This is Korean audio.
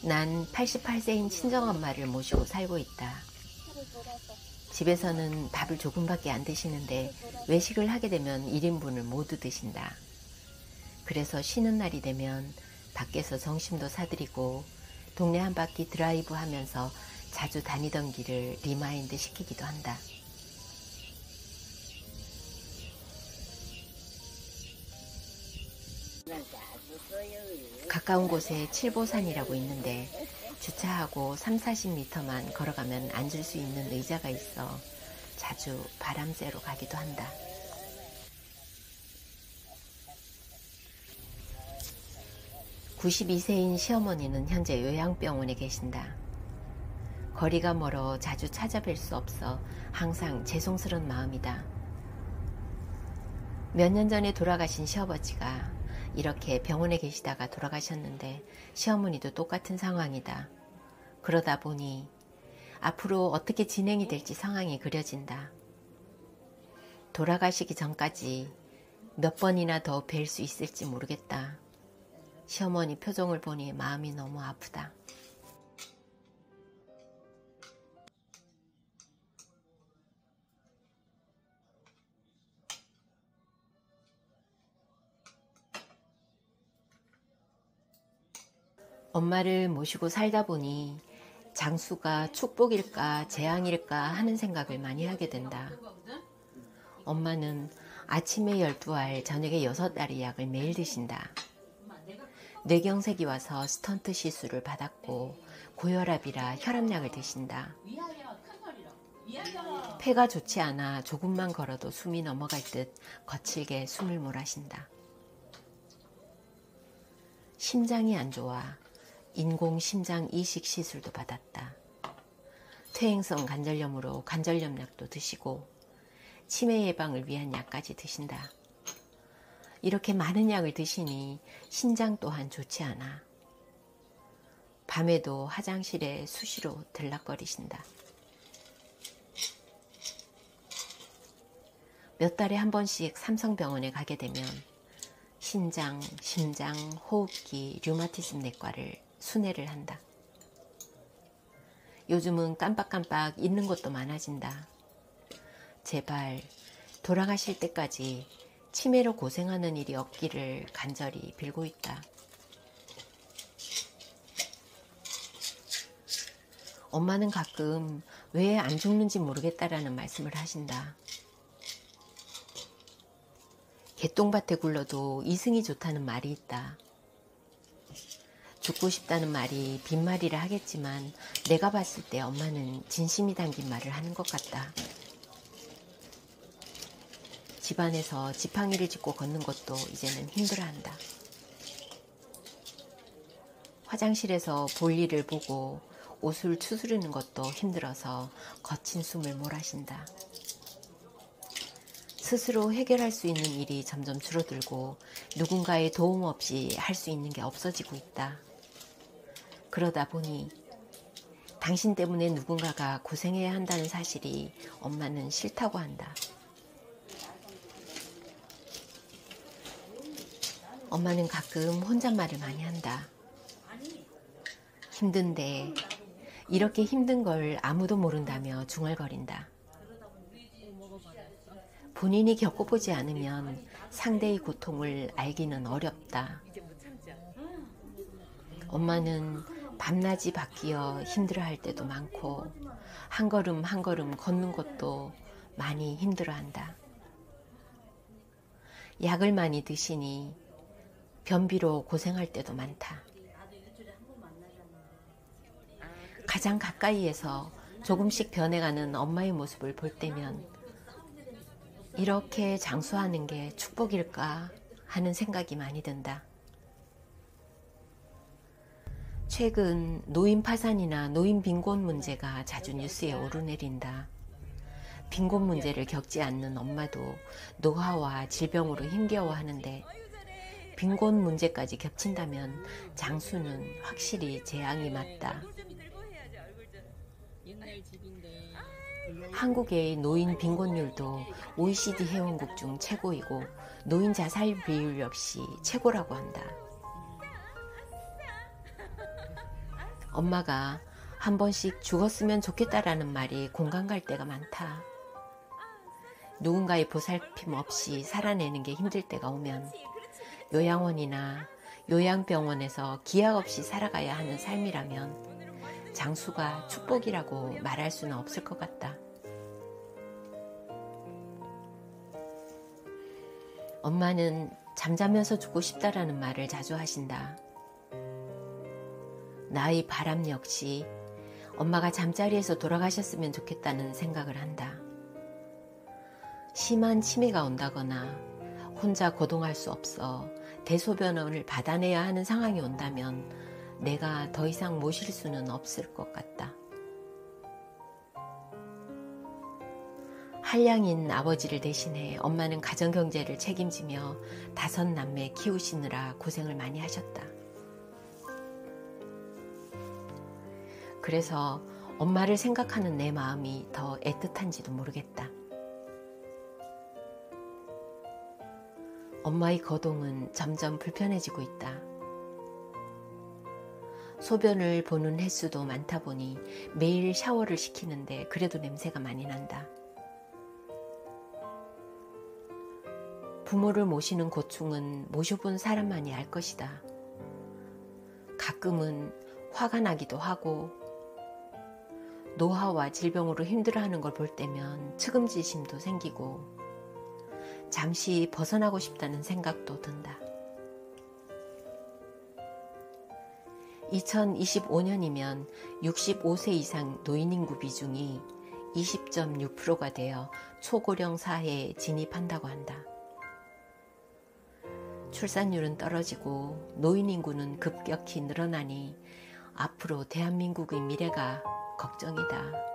난 88세인 친정엄마를 모시고 살고 있다. 집에서는 밥을 조금밖에 안 드시는데 외식을 하게 되면 1인분을 모두 드신다. 그래서 쉬는 날이 되면 밖에서 점심도 사드리고 동네 한 바퀴 드라이브 하면서 자주 다니던 길을 리마인드 시키기도 한다. 가까운 곳에 칠보산이라고 있는데 주차하고 30-40m만 걸어가면 앉을 수 있는 의자가 있어 자주 바람 쐬러 가기도 한다. (92세인) 시어머니는 현재 요양병원에 계신다. 거리가 멀어 자주 찾아뵐 수 없어 항상 죄송스러운 마음이다. 몇 년 전에 돌아가신 시아버지가 이렇게 병원에 계시다가 돌아가셨는데 시어머니도 똑같은 상황이다. 그러다 보니 앞으로 어떻게 진행이 될지 상황이 그려진다. 돌아가시기 전까지 몇 번이나 더 뵐 수 있을지 모르겠다. 시어머니 표정을 보니 마음이 너무 아프다. 엄마를 모시고 살다 보니 장수가 축복일까 재앙일까 하는 생각을 많이 하게 된다. 엄마는 아침에 12알, 저녁에 6알의 약을 매일 드신다. 뇌경색이 와서 스턴트 시술을 받았고 고혈압이라 혈압약을 드신다. 폐가 좋지 않아 조금만 걸어도 숨이 넘어갈 듯 거칠게 숨을 몰아쉰다. 심장이 안 좋아 인공심장 이식 시술도 받았다. 퇴행성 관절염으로 관절염약도 드시고 치매 예방을 위한 약까지 드신다. 이렇게 많은 약을 드시니 신장 또한 좋지 않아. 밤에도 화장실에 수시로 들락거리신다. 몇 달에 한 번씩 삼성병원에 가게 되면 신장, 심장, 호흡기, 류마티즘 내과를 순회를 한다. 요즘은 깜빡깜빡 잊는 것도 많아진다. 제발 돌아가실 때까지 치매로 고생하는 일이 없기를 간절히 빌고 있다. 엄마는 가끔 왜 안 죽는지 모르겠다라는 말씀을 하신다. 개똥밭에 굴러도 이승이 좋다는 말이 있다. 죽고 싶다는 말이 빈말이라 하겠지만 내가 봤을 때 엄마는 진심이 담긴 말을 하는 것 같다. 집안에서 지팡이를 짚고 걷는 것도 이제는 힘들어한다. 화장실에서 볼일을 보고 옷을 추스르는 것도 힘들어서 거친 숨을 몰아쉰다. 스스로 해결할 수 있는 일이 점점 줄어들고 누군가의 도움 없이 할 수 있는 게 없어지고 있다. 그러다 보니 당신 때문에 누군가가 고생해야 한다는 사실이 엄마는 싫다고 한다. 엄마는 가끔 혼잣말을 많이 한다. 힘든데 이렇게 힘든 걸 아무도 모른다며 중얼거린다. 본인이 겪어보지 않으면 상대의 고통을 알기는 어렵다. 엄마는 밤낮이 바뀌어 힘들어할 때도 많고 한 걸음 한 걸음 걷는 것도 많이 힘들어한다. 약을 많이 드시니 변비로 고생할 때도 많다. 가장 가까이에서 조금씩 변해가는 엄마의 모습을 볼 때면 이렇게 장수하는 게 축복일까 하는 생각이 많이 든다. 최근 노인 파산이나 노인 빈곤 문제가 자주 뉴스에 오르내린다. 빈곤 문제를 겪지 않는 엄마도 노화와 질병으로 힘겨워하는데 빈곤 문제까지 겹친다면 장수는 확실히 재앙이 맞다. 한국의 노인 빈곤율도 OECD 회원국 중 최고이고 노인 자살 비율 역시 최고라고 한다. 엄마가 한 번씩 죽었으면 좋겠다라는 말이 공감 갈 때가 많다. 누군가의 보살핌 없이 살아내는 게 힘들 때가 오면 요양원이나 요양병원에서 기약 없이 살아가야 하는 삶이라면 장수가 축복이라고 말할 수는 없을 것 같다. 엄마는 잠자면서 죽고 싶다라는 말을 자주 하신다. 나의 바람 역시 엄마가 잠자리에서 돌아가셨으면 좋겠다는 생각을 한다. 심한 치매가 온다거나 혼자 거동할 수 없어 대소변을 받아내야 하는 상황이 온다면 내가 더 이상 모실 수는 없을 것 같다. 한량인 아버지를 대신해 엄마는 가정경제를 책임지며 5남매 키우시느라 고생을 많이 하셨다. 그래서 엄마를 생각하는 내 마음이 더 애틋한지도 모르겠다. 엄마의 거동은 점점 불편해지고 있다. 소변을 보는 횟수도 많다 보니 매일 샤워를 시키는데 그래도 냄새가 많이 난다. 부모를 모시는 고충은 모셔본 사람만이 알 것이다. 가끔은 화가 나기도 하고 노화와 질병으로 힘들어하는 걸 볼 때면 측은지심도 생기고 잠시 벗어나고 싶다는 생각도 든다. 2025년이면 65세 이상 노인 인구 비중이 20.6%가 되어 초고령 사회에 진입한다고 한다. 출산율은 떨어지고 노인 인구는 급격히 늘어나니 앞으로 대한민국의 미래가 걱정이다.